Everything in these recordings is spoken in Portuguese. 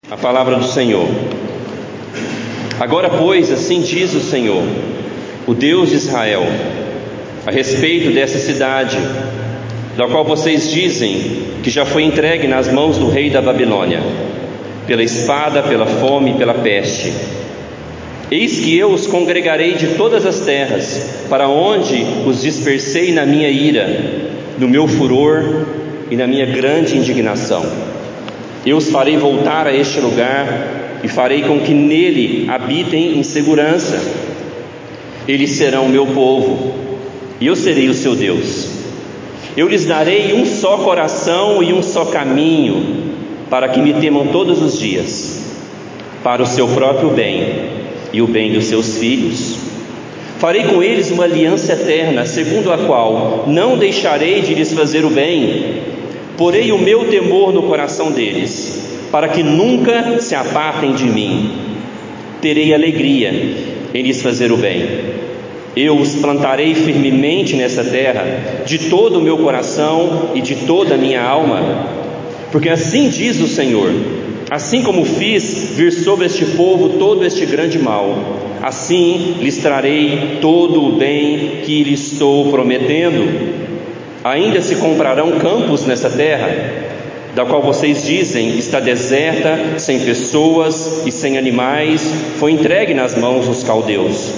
A palavra do Senhor. Agora, pois, assim diz o Senhor, o Deus de Israel, a respeito dessa cidade, da qual vocês dizem que já foi entregue nas mãos do rei da Babilônia, pela espada, pela fome e pela peste. Eis que eu os congregarei de todas as terras, para onde os dispersei na minha ira, no meu furor e na minha grande indignação. Eu os farei voltar a este lugar e farei com que nele habitem em segurança. Eles serão meu povo e eu serei o seu Deus. Eu lhes darei um só coração e um só caminho, para que me temam todos os dias, para o seu próprio bem e o bem dos seus filhos. Farei com eles uma aliança eterna, segundo a qual não deixarei de lhes fazer o bem. Porei o meu temor no coração deles, para que nunca se apartem de mim. Terei alegria em lhes fazer o bem. Eu os plantarei firmemente nessa terra, de todo o meu coração e de toda a minha alma. Porque assim diz o Senhor: assim como fiz vir sobre este povo todo este grande mal, assim lhes trarei todo o bem que lhes estou prometendo. Ainda se comprarão campos nessa terra, da qual vocês dizem está deserta, sem pessoas e sem animais, foi entregue nas mãos dos caldeus.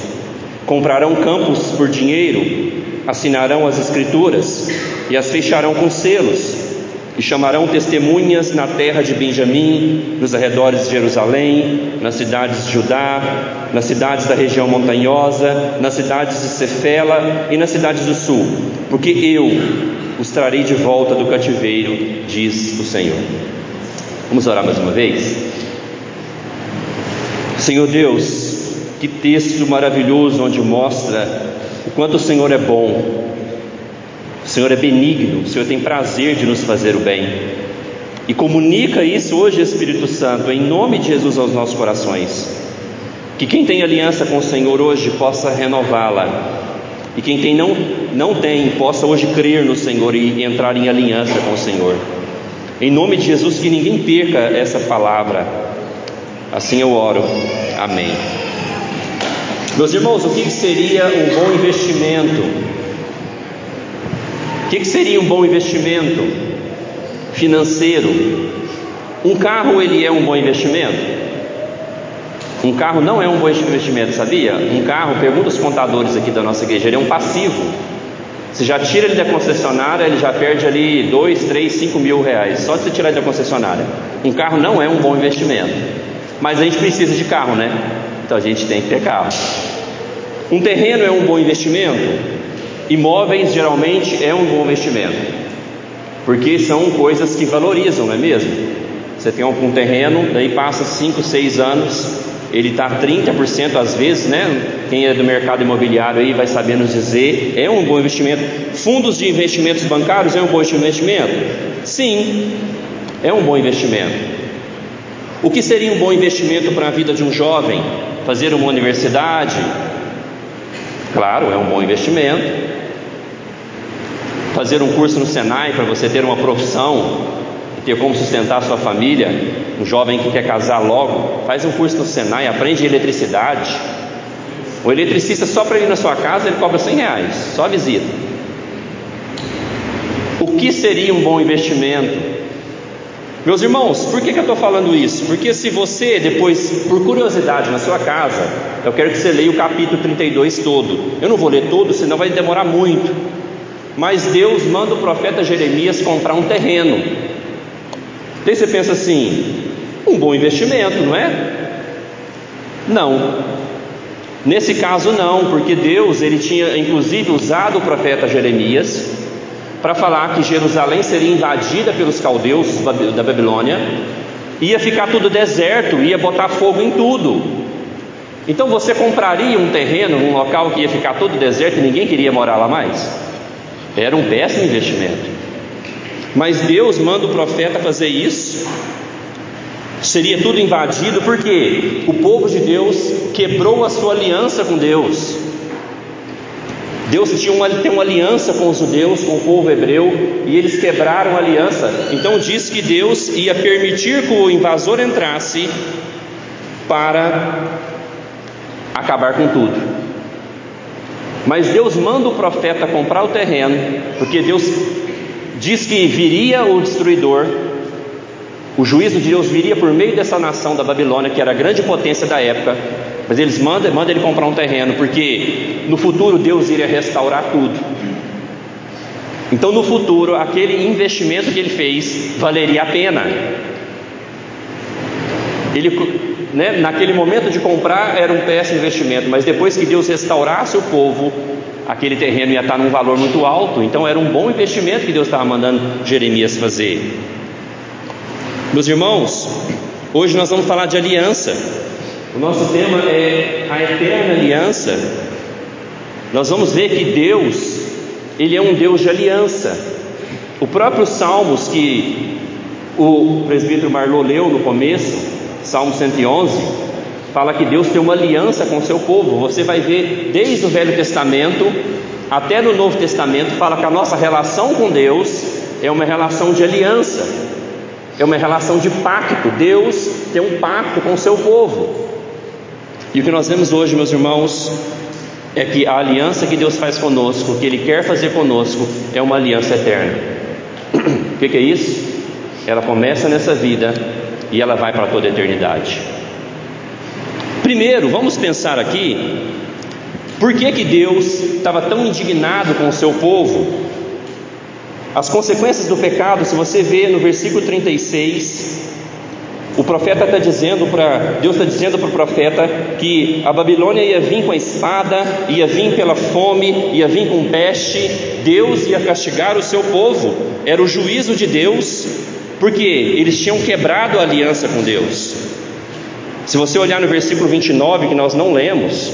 Comprarão campos por dinheiro, assinarão as escrituras e as fecharão com selos, e chamarão testemunhas na terra de Benjamim, nos arredores de Jerusalém, nas cidades de Judá, nas cidades da região montanhosa, nas cidades de Cefela e nas cidades do sul, porque eu os trarei de volta do cativeiro, diz o Senhor. Vamos orar mais uma vez? Senhor Deus, que texto maravilhoso onde mostra o quanto o Senhor é bom. O Senhor é benigno, o Senhor tem prazer de nos fazer o bem, e comunica isso hoje, Espírito Santo, em nome de Jesus, aos nossos corações. Que quem tem aliança com o Senhor hoje possa renová-la, e quem não tem possa hoje crer no Senhor e entrar em aliança com o Senhor. Em nome de Jesus, que ninguém perca essa palavra. Assim eu oro, amém. Meus irmãos, o que seria um bom investimento? O que seria um bom investimento financeiro? Um carro, ele é um bom investimento? Um carro não é um bom investimento, sabia? Um carro, pergunta os contadores aqui da nossa igreja, ele é um passivo. Você já tira ele da concessionária, ele já perde ali 2, 3, 5 mil reais, só de você tirar ele da concessionária. Um carro não é um bom investimento, mas a gente precisa de carro, né? Então a gente tem que ter carro. Um terreno é um bom investimento? Imóveis geralmente é um bom investimento, porque são coisas que valorizam, não é mesmo? Você tem um terreno, daí passa 5, 6 anos, ele está 30% às vezes, né? Quem é do mercado imobiliário aí vai saber nos dizer, é um bom investimento. Fundos de investimentos bancários é um bom investimento? Sim, é um bom investimento. O que seria um bom investimento para a vida de um jovem? Fazer uma universidade? Claro, é um bom investimento. Fazer um curso no Senai para você ter uma profissão e ter como sustentar a sua família. Um jovem que quer casar logo, faz um curso no Senai, aprende eletricidade. O eletricista, só para ir na sua casa, ele cobra 100 reais, só a visita. O que seria um bom investimento? Meus irmãos, por que eu estou falando isso? Porque se você depois, por curiosidade, na sua casa, eu quero que você leia o capítulo 32 todo. Eu não vou ler todo, senão vai demorar muito. Mas Deus manda o profeta Jeremias comprar um terreno. Daí você pensa assim, um bom investimento, não é? Não. Nesse caso não, porque Deus, ele tinha inclusive usado o profeta Jeremias para falar que Jerusalém seria invadida pelos caldeus da Babilônia, ia ficar tudo deserto, ia botar fogo em tudo. Então você compraria um terreno num local que ia ficar todo deserto e ninguém queria morar lá mais? Era um péssimo investimento. Mas Deus manda o profeta fazer isso. Seria tudo invadido, porque o povo de Deus quebrou a sua aliança com Deus. Deus tem uma aliança com os judeus, com o povo hebreu, e eles quebraram a aliança. Então diz que Deus ia permitir que o invasor entrasse para acabar com tudo. Mas Deus manda o profeta comprar o terreno, porque Deus diz que viria o destruidor, o juízo de Deus viria por meio dessa nação da Babilônia, que era a grande potência da época. Mas eles mandam ele comprar um terreno, porque no futuro Deus iria restaurar tudo. Então no futuro, aquele investimento que ele fez valeria a pena. Naquele momento de comprar era um péssimo investimento, mas depois que Deus restaurasse o povo, aquele terreno ia estar num valor muito alto. Então era um bom investimento que Deus estava mandando Jeremias fazer. Meus irmãos, hoje nós vamos falar de aliança. O nosso tema é a eterna aliança. Nós vamos ver que Deus, Ele é um Deus de aliança. O próprio Salmos que o presbítero Marlô leu no começo, Salmo 111, fala que Deus tem uma aliança com o seu povo. Você vai ver desde o Velho Testamento até no Novo Testamento, fala que a nossa relação com Deus é uma relação de aliança, é uma relação de pacto. Deus tem um pacto com o seu povo. E o que nós vemos hoje, meus irmãos, é que a aliança que Deus faz conosco, que Ele quer fazer conosco, é uma aliança eterna. O que é isso? Ela começa nessa vida e ela vai para toda a eternidade. Primeiro, vamos pensar aqui, por que Deus estava tão indignado com o seu povo? As consequências do pecado, se você vê no versículo 36, o profeta está dizendo Deus está dizendo para o profeta que a Babilônia ia vir com a espada, ia vir pela fome, ia vir com peste. Deus ia castigar o seu povo, era o juízo de Deus, porque eles tinham quebrado a aliança com Deus. Se você olhar no versículo 29, que nós não lemos,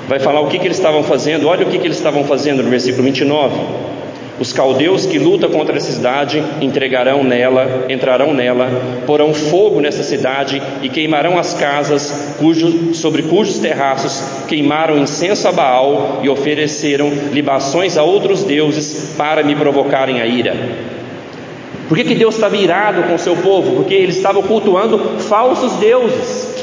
vai falar o que eles estavam fazendo. Olha o que eles estavam fazendo no versículo 29. Os caldeus que lutam contra essa cidade entrarão nela, porão fogo nessa cidade e queimarão as casas sobre cujos terraços queimaram incenso a Baal e ofereceram libações a outros deuses para me provocarem a ira. Por que Deus estava irado com o seu povo? Porque eles estavam cultuando falsos deuses.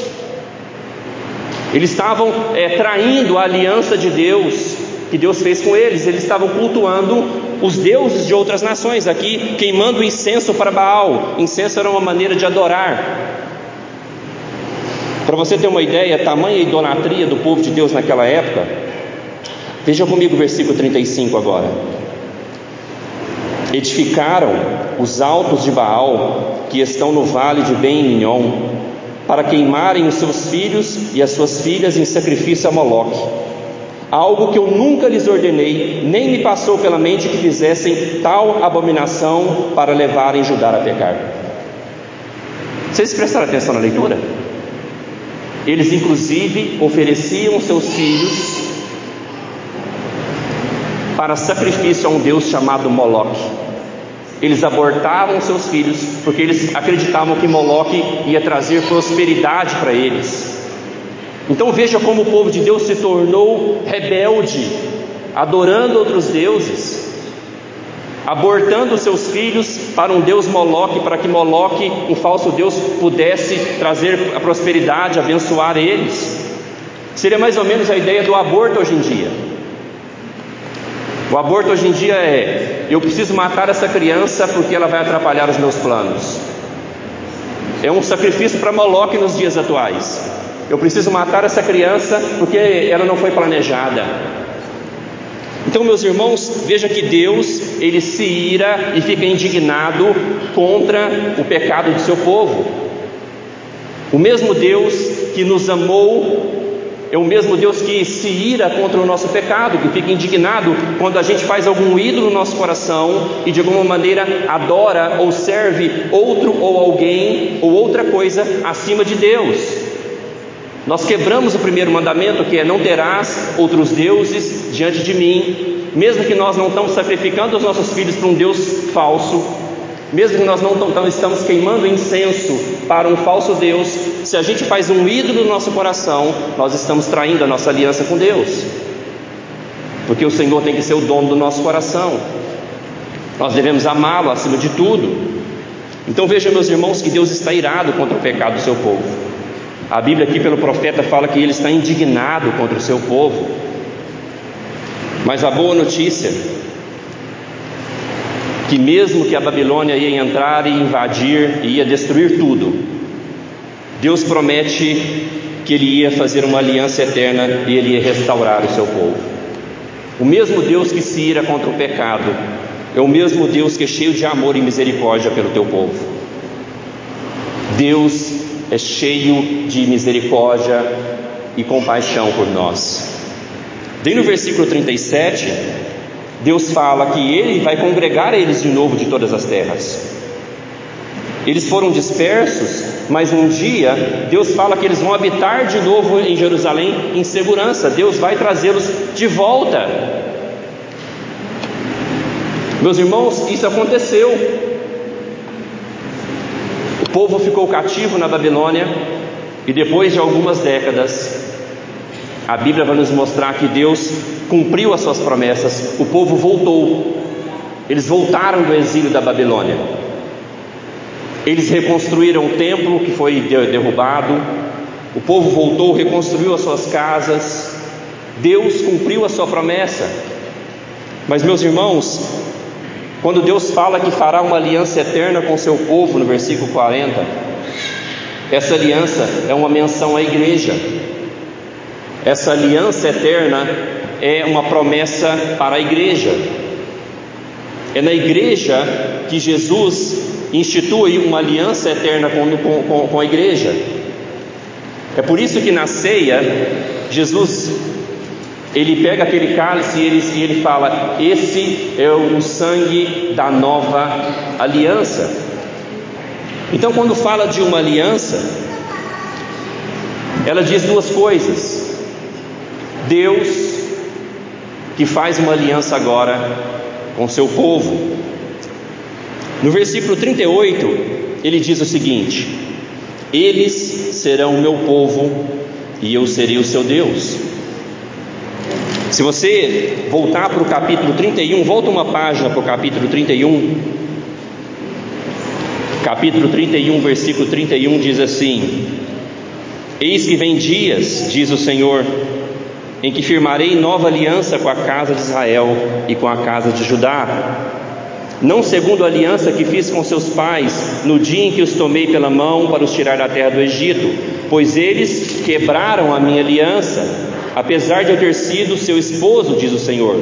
Eles estavam traindo a aliança de Deus que Deus fez com eles. Eles estavam cultuando os deuses de outras nações, aqui queimando incenso para Baal. Incenso era uma maneira de adorar. Para você ter uma ideia, tamanha idolatria do povo de Deus naquela época, veja comigo o versículo 35 agora. Edificaram os altos de Baal, que estão no vale de Ben-Hinnom, para queimarem os seus filhos e as suas filhas em sacrifício a Moloque. Algo que eu nunca lhes ordenei, nem me passou pela mente que fizessem tal abominação para levarem Judá a pecar. Vocês prestaram atenção na leitura? Eles inclusive ofereciam seus filhos para sacrifício a um deus chamado Moloque. Eles abortavam seus filhos porque eles acreditavam que Moloque ia trazer prosperidade para eles. Então veja como o povo de Deus se tornou rebelde, adorando outros deuses, abortando seus filhos para um deus Moloque, para que Moloque, um falso deus, pudesse trazer a prosperidade, abençoar eles. Seria mais ou menos a ideia do aborto hoje em dia. O aborto hoje em dia é: eu preciso matar essa criança porque ela vai atrapalhar os meus planos. É um sacrifício para Moloque nos dias atuais. Eu preciso matar essa criança porque ela não foi planejada. Então, meus irmãos, veja que Deus, Ele se ira e fica indignado contra o pecado do seu povo. O mesmo Deus que nos amou é o mesmo Deus que se ira contra o nosso pecado, que fica indignado quando a gente faz algum ídolo no nosso coração e de alguma maneira adora ou serve outro ou alguém ou outra coisa acima de Deus. Nós quebramos o primeiro mandamento, que é: não terás outros deuses diante de mim. Mesmo que nós não estamos sacrificando os nossos filhos para um Deus falso, mesmo que nós não estamos queimando incenso para um falso Deus, se a gente faz um ídolo no nosso coração, nós estamos traindo a nossa aliança com Deus. porque o Senhor tem que ser o dono do nosso coração. Nós devemos amá-lo acima de tudo. Então veja, meus irmãos, que Deus está irado contra o pecado do seu povo. A Bíblia aqui pelo profeta fala que ele está indignado contra o seu povo. Mas a boa notícia, que mesmo que a Babilônia ia entrar e invadir, e ia destruir tudo, Deus promete que Ele ia fazer uma aliança eterna e Ele ia restaurar o seu povo. O mesmo Deus que se ira contra o pecado é o mesmo Deus que é cheio de amor e misericórdia pelo teu povo. Deus é cheio de misericórdia e compaixão por nós. Daí no versículo 37, Deus fala que Ele vai congregar eles de novo de todas as terras. Eles foram dispersos, mas um dia Deus fala que eles vão habitar de novo em Jerusalém em segurança. Deus vai trazê-los de volta. Meus irmãos, isso aconteceu. O povo ficou cativo na Babilônia, e depois de algumas décadas, a Bíblia vai nos mostrar que Deus cumpriu as suas promessas. O povo voltou. Eles voltaram do exílio da Babilônia. Eles reconstruíram o templo que foi derrubado. O povo voltou, reconstruiu as suas casas. Deus cumpriu a sua promessa. Mas, meus irmãos, quando Deus fala que fará uma aliança eterna com o seu povo, no versículo 40, essa aliança é uma menção à igreja. Essa aliança eterna é uma promessa para a igreja. É na igreja que Jesus institui uma aliança eterna com a igreja. É por isso que na ceia, Jesus, Ele pega aquele cálice e ele fala: esse é o sangue da nova aliança. Então, quando fala de uma aliança, ela diz duas coisas. Deus, que faz uma aliança agora com seu povo. No versículo 38, ele diz o seguinte: eles serão o meu povo e eu serei o seu Deus. Se você voltar para o capítulo 31, volta uma página para o capítulo 31. Capítulo 31, versículo 31 diz assim: eis que vem dias, diz o Senhor, em que firmarei nova aliança com a casa de Israel e com a casa de Judá, não segundo a aliança que fiz com seus pais no dia em que os tomei pela mão para os tirar da terra do Egito, pois eles quebraram a minha aliança, apesar de eu ter sido seu esposo, diz o Senhor.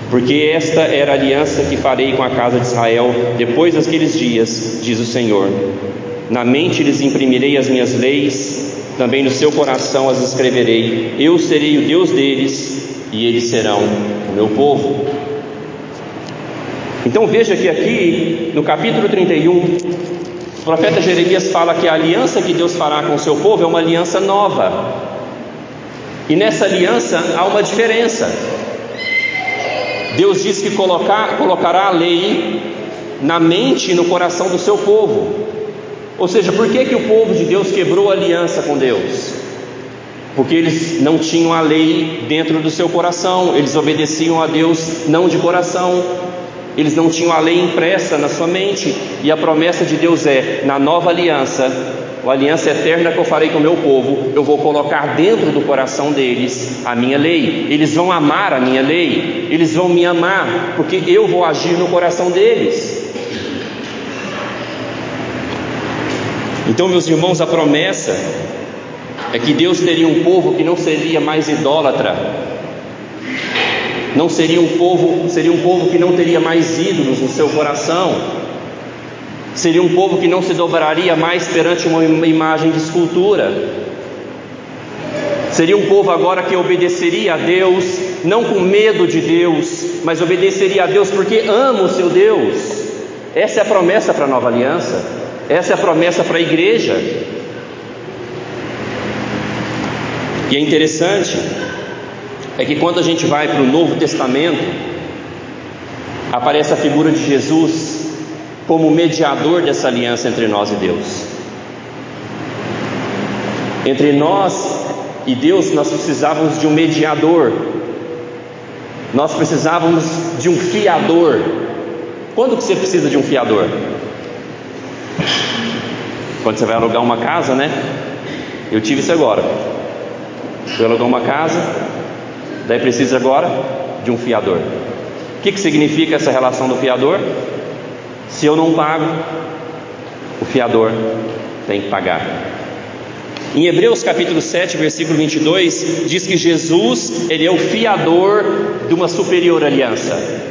Porque esta era a aliança que farei com a casa de Israel depois daqueles dias, diz o Senhor. Na mente lhes imprimirei as minhas leis, também no seu coração as escreverei. Eu serei o Deus deles e eles serão o meu povo. Então veja que aqui no capítulo 31, o profeta Jeremias fala que a aliança que Deus fará com o seu povo é uma aliança nova. E nessa aliança há uma diferença. Deus diz que colocará a lei na mente e no coração do seu povo. Ou seja, por que o povo de Deus quebrou a aliança com Deus? Porque eles não tinham a lei dentro do seu coração. Eles obedeciam a Deus não de coração. Eles não tinham a lei impressa na sua mente. E a promessa de Deus é: na nova aliança, a aliança eterna que eu farei com o meu povo, eu vou colocar dentro do coração deles a minha lei. Eles vão amar a minha lei. Eles vão me amar, porque eu vou agir no coração deles. Então, meus irmãos, a promessa é que Deus teria um povo que não seria mais idólatra. Não seria um povo que não teria mais ídolos no seu coração. Seria um povo que não se dobraria mais perante uma imagem de escultura. Seria um povo agora que obedeceria a Deus, não com medo de Deus, mas obedeceria a Deus porque ama o seu Deus. Essa é a promessa para a nova aliança. Essa é a promessa para a igreja. E é interessante é que quando a gente vai para o Novo Testamento, aparece a figura de Jesus como mediador dessa aliança entre nós e Deus. Entre nós e Deus, nós precisávamos de um mediador. Nós precisávamos de um fiador. Quando que você precisa de um fiador? Quando você vai alugar uma casa, né? Eu tive isso agora. Eu alugar uma casa, daí precisa agora de um fiador. O que significa essa relação do fiador? Se eu não pago, o fiador tem que pagar. Em Hebreus capítulo 7, versículo 22, diz que Jesus, ele é o fiador de uma superior aliança.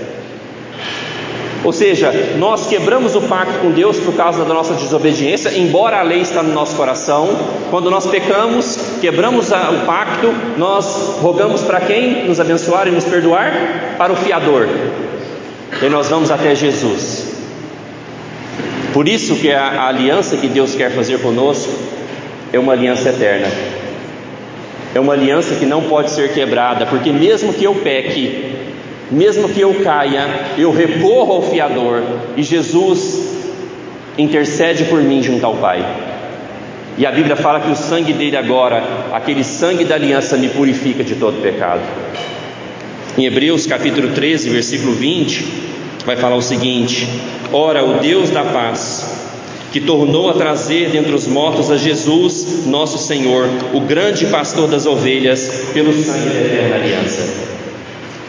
Ou seja, nós quebramos o pacto com Deus por causa da nossa desobediência, embora a lei está no nosso coração. Quando nós pecamos, quebramos o pacto, nós rogamos para quem nos abençoar e nos perdoar? Para o fiador. E nós vamos até Jesus. Por isso que a aliança que Deus quer fazer conosco é uma aliança eterna. É uma aliança que não pode ser quebrada, porque mesmo que eu peque, mesmo que eu caia, eu recorro ao fiador, e Jesus intercede por mim junto ao Pai. E a Bíblia fala que o sangue dele agora, aquele sangue da aliança, me purifica de todo pecado. Em Hebreus capítulo 13, versículo 20, vai falar o seguinte: ora, o Deus da paz, que tornou a trazer dentre os mortos a Jesus, nosso Senhor, o grande pastor das ovelhas, pelo sangue da eterna aliança.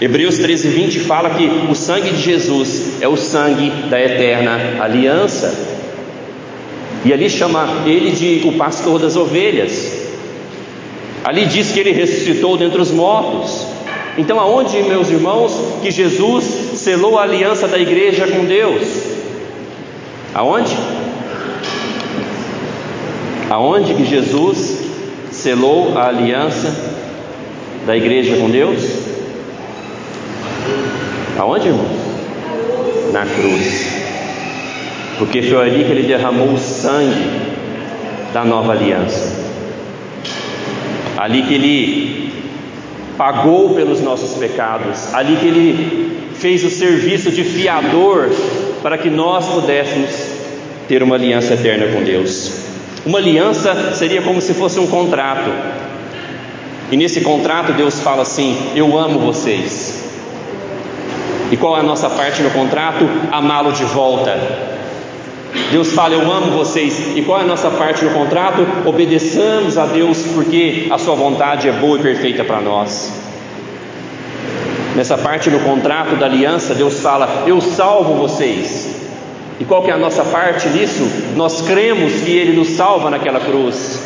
Hebreus 13, 20 fala que o sangue de Jesus é o sangue da eterna aliança. E ali chama ele de o pastor das ovelhas. Ali diz que ele ressuscitou dentre os mortos. Então aonde, meus irmãos, que Jesus selou a aliança da igreja com Deus? Aonde? Aonde que Jesus selou a aliança da igreja com Deus? Aonde, irmão? Na cruz. Porque foi ali que ele derramou o sangue da nova aliança. Ali que ele pagou pelos nossos pecados. Ali que ele fez o serviço de fiador para que nós pudéssemos ter uma aliança eterna com Deus. Uma aliança seria como se fosse um contrato. E nesse contrato Deus fala assim: eu amo vocês. E qual é a nossa parte no contrato? Amá-lo de volta. Deus fala: eu amo vocês. E qual é a nossa parte no contrato? Obedeçamos a Deus, porque a sua vontade é boa e perfeita para nós. Nessa parte no contrato da aliança, Deus fala: eu salvo vocês. E qual que é a nossa parte nisso? Nós cremos que Ele nos salva naquela cruz.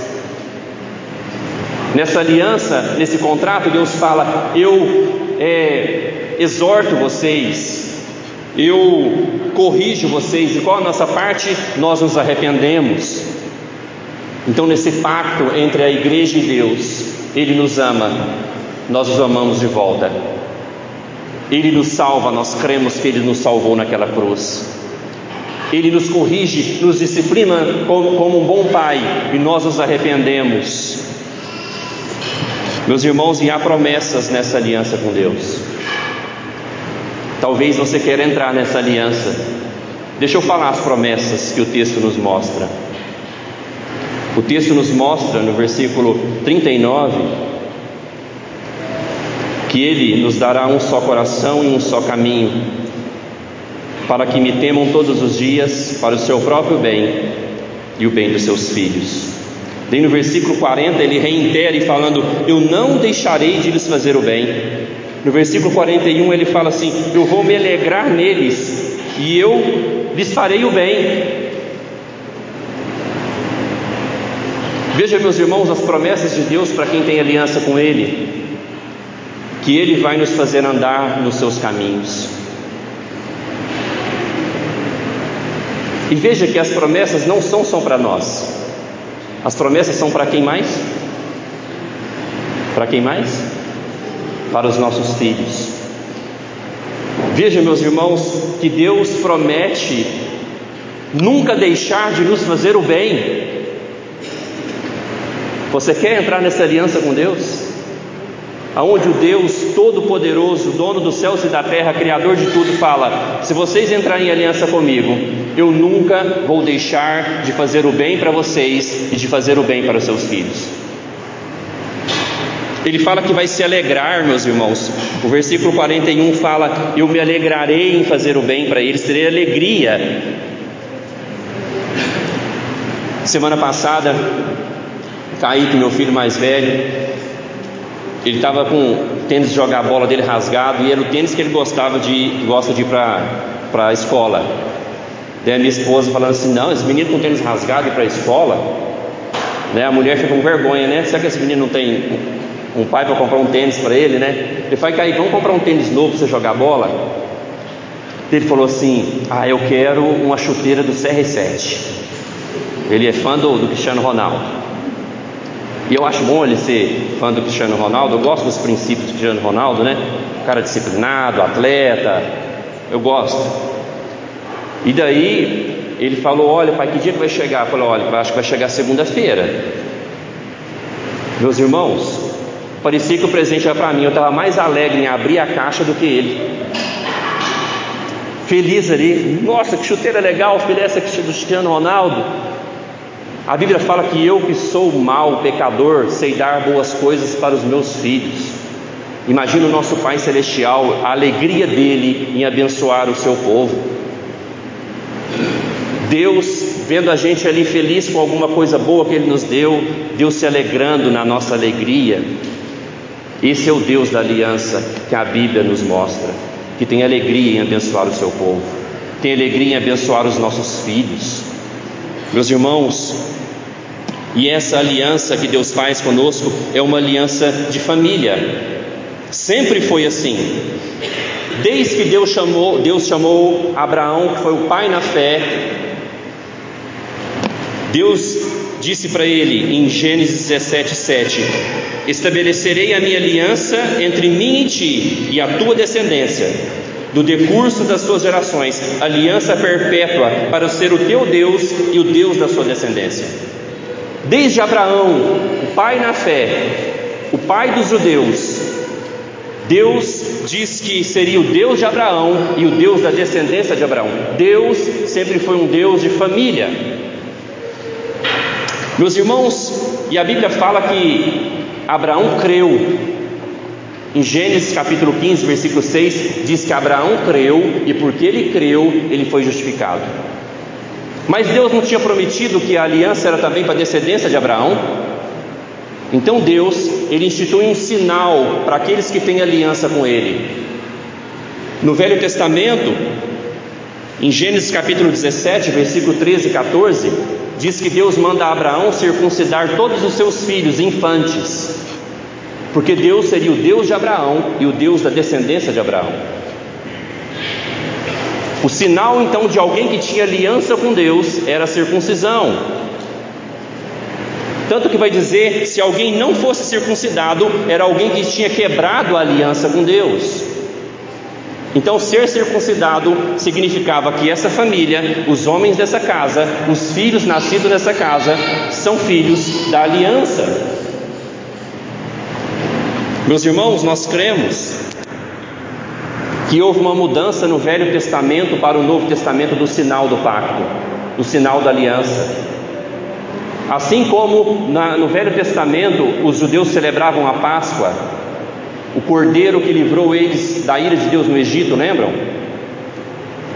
Nessa aliança, nesse contrato, Deus fala: eu exorto vocês, eu corrijo vocês. E qual a nossa parte? Nós nos arrependemos. Então nesse pacto entre a igreja e Deus, Ele nos ama, nós os amamos de volta. Ele nos salva, nós cremos que Ele nos salvou naquela cruz. Ele nos corrige, nos disciplina como um bom pai, e nós nos arrependemos. Meus irmãos, e há promessas nessa aliança com Deus. Talvez você queira entrar nessa aliança. Deixa eu falar as promessas que o texto nos mostra. O texto nos mostra no versículo 39 que Ele nos dará um só coração e um só caminho, para que me temam todos os dias, para o seu próprio bem e o bem dos seus filhos. Daí no versículo 40 Ele reitera falando: eu não deixarei de lhes fazer o bem. No versículo 41 Ele fala assim: eu vou me alegrar neles e eu lhes farei o bem. Veja, meus irmãos, as promessas de Deus para quem tem aliança com Ele: que Ele vai nos fazer andar nos seus caminhos. E veja que as promessas não são só para nós. As promessas são para quem mais? Para quem mais? Para os nossos filhos. Veja, meus irmãos, que Deus promete nunca deixar de nos fazer o bem. Você quer entrar nessa aliança com Deus? Aonde o Deus Todo-Poderoso, dono dos céus e da terra, Criador de tudo, fala: se vocês entrarem em aliança comigo, eu nunca vou deixar de fazer o bem para vocês e de fazer o bem para os seus filhos. Ele fala que vai se alegrar, meus irmãos. O versículo 41 fala: eu me alegrarei em fazer o bem para eles, terei alegria. Semana passada, Kaique, meu filho mais velho, ele estava com o tênis de jogar bola dele rasgado, e era o tênis que ele gosta de ir para a escola. Daí a minha esposa falando assim: não, esse menino com tênis rasgado ir para a escola, né? A mulher fica com vergonha, né? Será que esse menino não tem um pai para comprar um tênis para ele, né? Ele falou: Kaique, vamos comprar um tênis novo para você jogar bola? Ele falou assim: eu quero uma chuteira do CR7. Ele é fã do Cristiano Ronaldo, e eu acho bom ele ser fã do Cristiano Ronaldo. Eu gosto dos princípios do Cristiano Ronaldo, né? Cara disciplinado, atleta, eu gosto. E daí ele falou: olha, pai, que dia que vai chegar? Eu falei: olha, acho que vai chegar segunda-feira. Meus irmãos, parecia que o presente era para mim. Eu estava mais alegre em abrir a caixa do que ele, feliz ali. Nossa, que chuteira legal, filha, essa aqui do Cristiano Ronaldo. A Bíblia fala que eu, que sou mau, pecador, sei dar boas coisas para os meus filhos. Imagina o nosso Pai Celestial, a alegria dele em abençoar o seu povo. Deus vendo a gente ali feliz com alguma coisa boa que Ele nos deu, Deus se alegrando na nossa alegria. Esse é o Deus da aliança que a Bíblia nos mostra, que tem alegria em abençoar o seu povo, tem alegria em abençoar os nossos filhos. Meus irmãos, e essa aliança que Deus faz conosco é uma aliança de família. Sempre foi assim. Desde que Deus chamou Abraão, que foi o pai na fé, Deus disse para ele em Gênesis 17:7: estabelecerei a minha aliança entre mim e ti e a tua descendência, do decurso das tuas gerações, aliança perpétua, para ser o teu Deus e o Deus da sua descendência. Desde Abraão, o pai na fé, o pai dos judeus, Deus diz que seria o Deus de Abraão e o Deus da descendência de Abraão. Deus sempre foi um Deus de família. Meus irmãos, e a Bíblia fala que Abraão creu. Em Gênesis capítulo 15, versículo 6, diz que Abraão creu, e porque ele creu, ele foi justificado. Mas Deus não tinha prometido que a aliança era também para a descendência de Abraão? Então Deus, Ele institui um sinal para aqueles que têm aliança com Ele. No Velho Testamento, em Gênesis capítulo 17, versículo 13 e 14, diz que Deus manda a Abraão circuncidar todos os seus filhos infantes, porque Deus seria o Deus de Abraão e o Deus da descendência de Abraão. O sinal então de alguém que tinha aliança com Deus era a circuncisão. Tanto que vai dizer, se alguém não fosse circuncidado, era alguém que tinha quebrado a aliança com Deus. Então ser circuncidado significava que essa família, os homens dessa casa, os filhos nascidos nessa casa, são filhos da aliança. Meus irmãos, nós cremos que houve uma mudança no Velho Testamento para o Novo Testamento do sinal do pacto, do sinal da aliança. Assim como no Velho Testamento os judeus celebravam a Páscoa, o cordeiro que livrou eles da ira de Deus no Egito, lembram?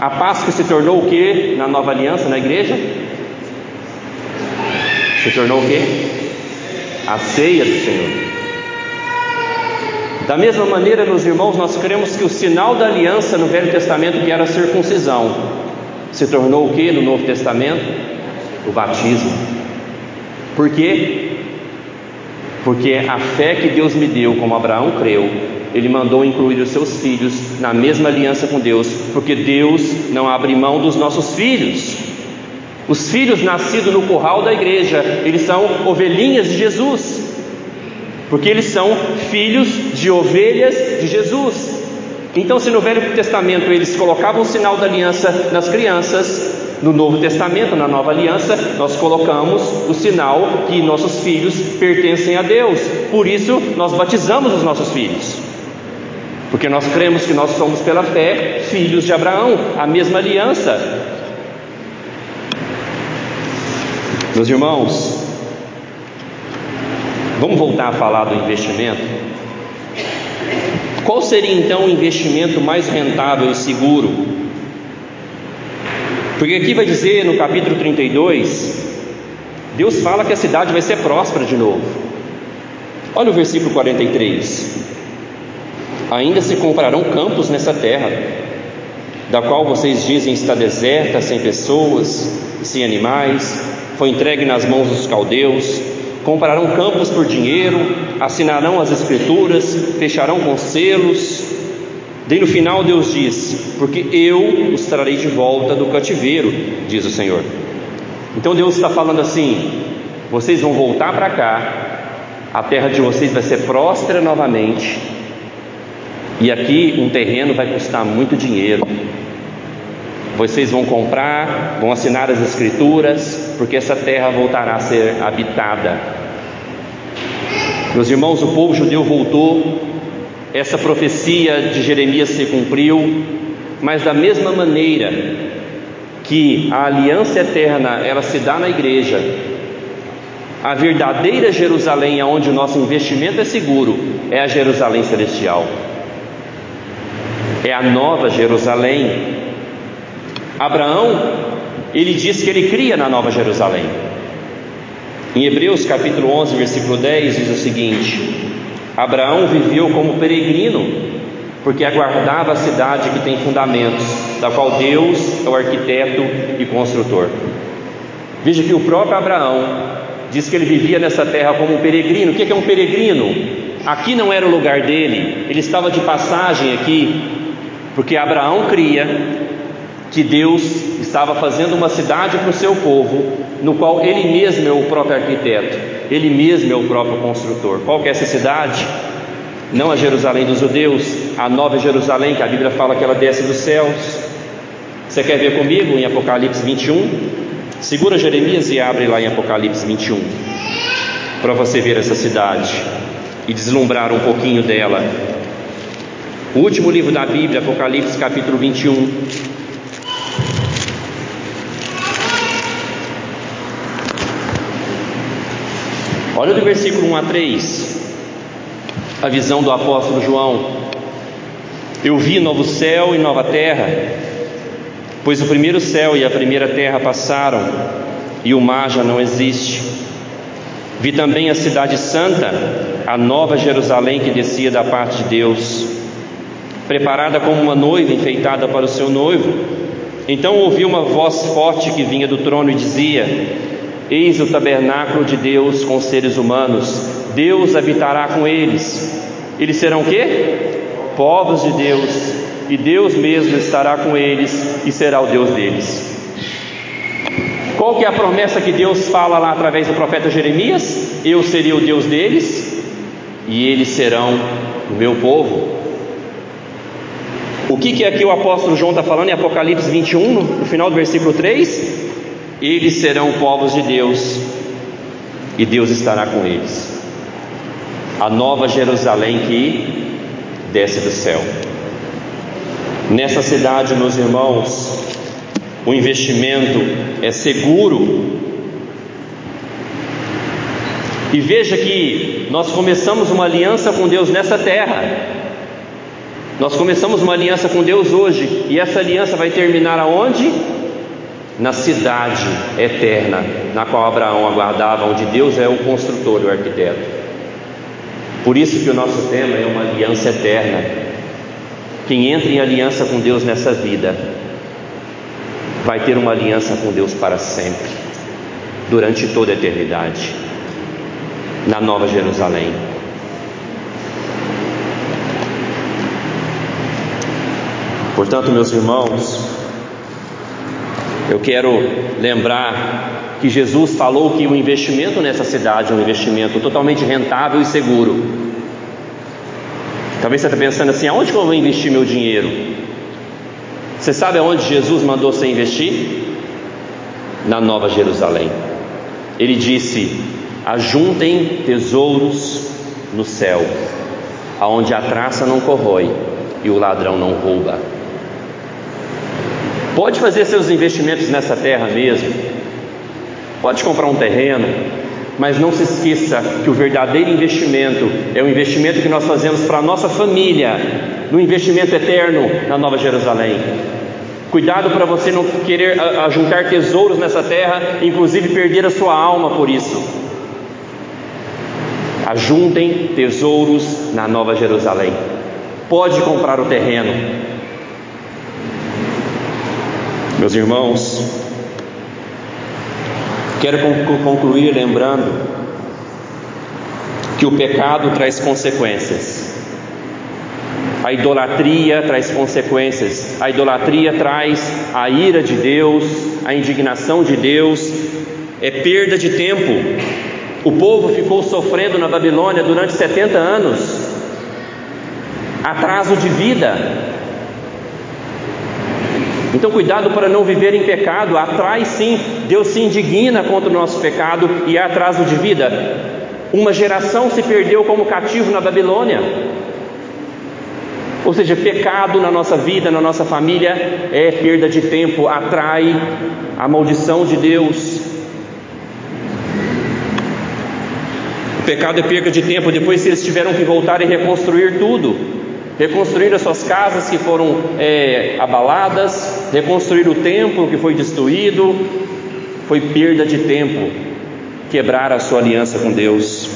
A Páscoa se tornou o que na nova aliança, na igreja? Se tornou o que? A ceia do Senhor. Da mesma maneira, meus irmãos, nós cremos que o sinal da aliança no Velho Testamento, que era a circuncisão, se tornou o que no Novo Testamento? O batismo. Por quê? Porque a fé que Deus me deu, como Abraão creu, Ele mandou incluir os seus filhos na mesma aliança com Deus, porque Deus não abre mão dos nossos filhos. Os filhos nascidos no curral da igreja, eles são ovelhinhas de Jesus, porque eles são filhos de ovelhas de Jesus. Então, se no Velho Testamento eles colocavam o sinal da aliança nas crianças, no Novo Testamento, na nova aliança, nós colocamos o sinal que nossos filhos pertencem a Deus. Por isso nós batizamos os nossos filhos, porque nós cremos que nós somos pela fé filhos de Abraão, a mesma aliança. Meus irmãos, Vamos voltar a falar do investimento? Qual seria então o investimento mais rentável e seguro? Porque aqui vai dizer no capítulo 32, Deus fala que a cidade vai ser próspera de novo. Olha o versículo 43: ainda se comprarão campos nessa terra, da qual vocês dizem está deserta, sem pessoas, sem animais, foi entregue nas mãos dos caldeus. Comprarão campos por dinheiro, assinarão as escrituras, fecharão com selos. Daí no final Deus diz: porque eu os trarei de volta do cativeiro, diz o Senhor. Então Deus está falando assim: vocês vão voltar para cá, a terra de vocês vai ser próspera novamente, e aqui um terreno vai custar muito dinheiro. Vocês vão comprar, vão assinar as escrituras, porque essa terra voltará a ser habitada. Meus irmãos, o povo judeu voltou, essa profecia de Jeremias se cumpriu, mas da mesma maneira que a aliança eterna ela se dá na igreja, a verdadeira Jerusalém, onde o nosso investimento é seguro, é a Jerusalém celestial, é a nova Jerusalém. Abraão, ele diz que ele cria na nova Jerusalém. Em Hebreus capítulo 11, versículo 10 diz o seguinte: Abraão viveu como peregrino, porque aguardava a cidade que tem fundamentos, da qual Deus é o arquiteto e construtor. Veja que o próprio Abraão diz que ele vivia nessa terra como um peregrino. O que é um peregrino? Aqui não era o lugar dele, ele estava de passagem aqui, porque Abraão cria que Deus estava fazendo uma cidade para o seu povo, no qual Ele mesmo é o próprio arquiteto, Ele mesmo é o próprio construtor. Qual que é essa cidade? Não a Jerusalém dos judeus, a nova Jerusalém, que a Bíblia fala que ela desce dos céus. Você quer ver comigo em Apocalipse 21? Segura Jeremias e abre lá em Apocalipse 21, para você ver essa cidade e deslumbrar um pouquinho dela. O último livro da Bíblia, Apocalipse capítulo 21. Olha do versículo 1 a 3, a visão do apóstolo João. Eu vi novo céu e nova terra, pois o primeiro céu e a primeira terra passaram, e o mar já não existe. Vi também a cidade santa, a nova Jerusalém, que descia da parte de Deus, preparada como uma noiva enfeitada para o seu noivo. Então ouvi uma voz forte que vinha do trono e dizia: eis o tabernáculo de Deus com os seres humanos, Deus habitará com eles. Eles serão o quê? Povos de Deus, e Deus mesmo estará com eles e será o Deus deles. Qual que é a promessa que Deus fala lá através do profeta Jeremias? Eu serei o Deus deles e eles serão o meu povo. O que é aqui o apóstolo João está falando em Apocalipse 21, no final do versículo 3? Eles serão povos de Deus e Deus estará com eles. A nova Jerusalém que desce do céu. Nessa cidade, meus irmãos, o investimento é seguro. E veja que nós começamos uma aliança com Deus nessa terra. Nós começamos uma aliança com Deus hoje, e essa aliança vai terminar aonde? Na cidade eterna, na qual Abraão aguardava, onde Deus é o construtor e o arquiteto. Por isso que o nosso tema é uma aliança eterna. Quem entra em aliança com Deus nessa vida vai ter uma aliança com Deus para sempre, durante toda a eternidade, na nova Jerusalém. Portanto, meus irmãos, eu quero lembrar que Jesus falou que o investimento nessa cidade é um investimento totalmente rentável e seguro. Talvez você está pensando assim: aonde que eu vou investir meu dinheiro? Você sabe aonde Jesus mandou você investir? Na nova Jerusalém. Ele disse: ajuntem tesouros no céu, aonde a traça não corrói e o ladrão não rouba. Pode fazer seus investimentos nessa terra mesmo, pode comprar um terreno, Mas não se esqueça que o verdadeiro investimento é o investimento que nós fazemos para a nossa família, no investimento eterno na Nova Jerusalém. Cuidado para você não querer ajuntar tesouros nessa terra, inclusive perder a sua alma por isso. Ajuntem tesouros na Nova Jerusalém. Pode comprar o terreno. Meus irmãos, quero concluir lembrando que o pecado traz consequências. A idolatria traz consequências. A idolatria traz a ira de Deus, a indignação de Deus, é perda de tempo. O povo ficou sofrendo na Babilônia durante 70 anos. Atraso de vida. Então cuidado para não viver em pecado. Atrai sim, Deus se indigna contra o nosso pecado e há atraso de vida. Uma geração se perdeu como cativo na Babilônia. Ou seja, pecado na nossa vida, na nossa família é perda de tempo, atrai a maldição de Deus. O pecado é perda de tempo. Depois eles tiveram que voltar e reconstruir tudo. Reconstruir as suas casas que foram abaladas, reconstruir o templo que foi destruído. Foi perda de tempo, quebrar a sua aliança com Deus.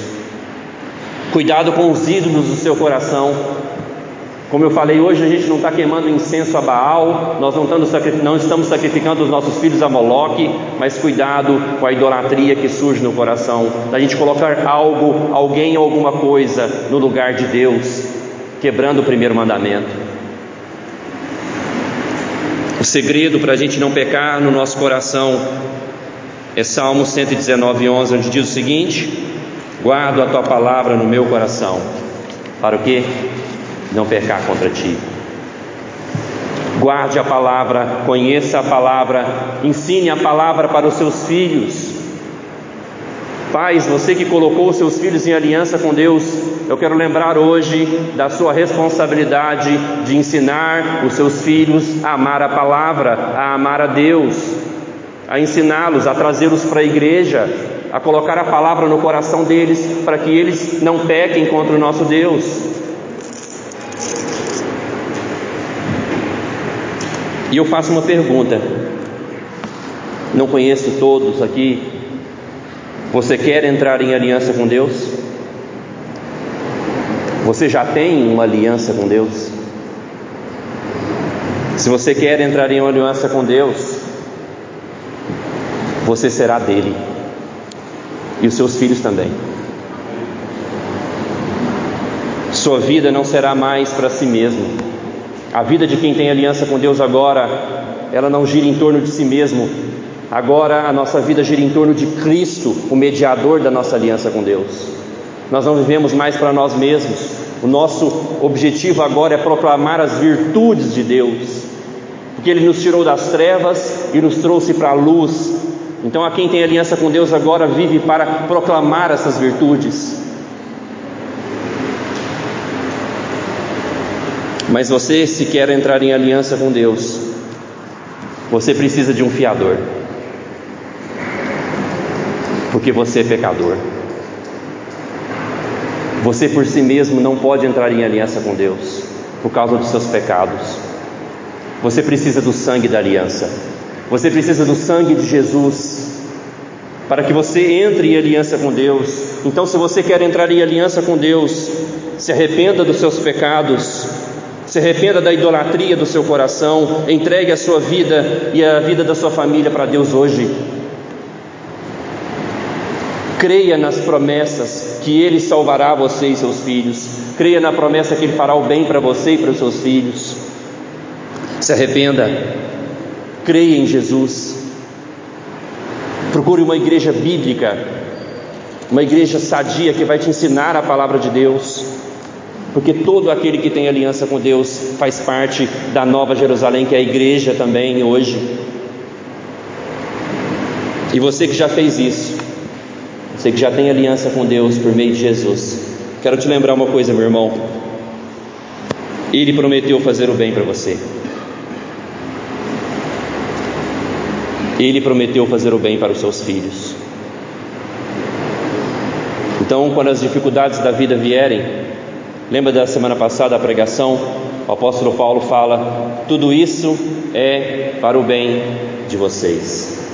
Cuidado com os ídolos do seu coração. Como eu falei, hoje a gente não está queimando incenso a Baal, nós não estamos sacrificando os nossos filhos a Moloque, mas cuidado com a idolatria que surge no coração, da gente colocar algo, alguém ou alguma coisa no lugar de Deus, quebrando o primeiro mandamento. O segredo para a gente não pecar no nosso coração é Salmo 119:11, onde diz o seguinte: guardo a tua palavra no meu coração. Para o quê? Não pecar contra ti. Guarde a palavra, conheça a palavra, ensine a palavra para os seus filhos. Pais, você que colocou os seus filhos em aliança com Deus, eu quero lembrar hoje da sua responsabilidade de ensinar os seus filhos a amar a palavra, a amar a Deus, a ensiná-los, a trazê-los para a igreja, a colocar a palavra no coração deles, para que eles não pequem contra o nosso Deus. E eu faço uma pergunta, não conheço todos aqui. Você quer entrar em aliança com Deus? Você já tem uma aliança com Deus? Se você quer entrar em uma aliança com Deus, você será dele, e os seus filhos também. Sua vida não será mais para si mesmo. A vida de quem tem aliança com Deus agora, ela não gira em torno de si mesmo. Agora a nossa vida gira em torno de Cristo, o mediador da nossa aliança com Deus. Nós não vivemos mais para nós mesmos. O nosso objetivo agora é proclamar as virtudes de Deus, porque Ele nos tirou das trevas e nos trouxe para a luz. Então a quem tem aliança com Deus agora vive para proclamar essas virtudes. Mas você, se quer entrar em aliança com Deus, você precisa de um fiador, porque você é pecador. Você por si mesmo não pode entrar em aliança com Deus, por causa dos seus pecados. Você precisa do sangue da aliança. Você precisa do sangue de Jesus, para que você entre em aliança com Deus. Então, se você quer entrar em aliança com Deus, se arrependa dos seus pecados, se arrependa da idolatria do seu coração, entregue a sua vida e a vida da sua família para Deus hoje. Creia nas promessas que Ele salvará você e seus filhos. Creia na promessa que Ele fará o bem para você e para os seus filhos. Se arrependa. Creia em Jesus. Procure uma igreja bíblica, uma igreja sadia que vai te ensinar a palavra de Deus, porque todo aquele que tem aliança com Deus faz parte da Nova Jerusalém, que é a igreja também hoje. E você que já fez isso, você que já tem aliança com Deus por meio de Jesus, quero te lembrar uma coisa, meu irmão. Ele prometeu fazer o bem para você. Ele prometeu fazer o bem para os seus filhos. Então, quando as dificuldades da vida vierem, lembra da semana passada a pregação? O apóstolo Paulo fala: tudo isso é para o bem de vocês.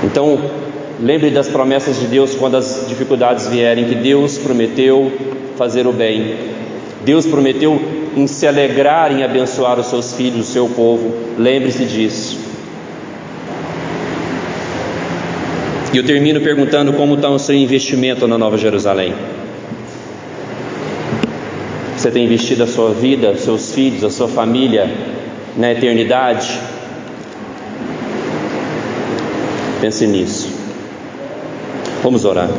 Então, lembre das promessas de Deus quando as dificuldades vierem, que Deus prometeu fazer o bem. Deus prometeu em se alegrar em abençoar os seus filhos, o seu povo. Lembre-se disso. E eu termino perguntando como está o seu investimento na Nova Jerusalém. Você tem investido a sua vida, os seus filhos, a sua família na eternidade? Pense nisso. Vamos orar.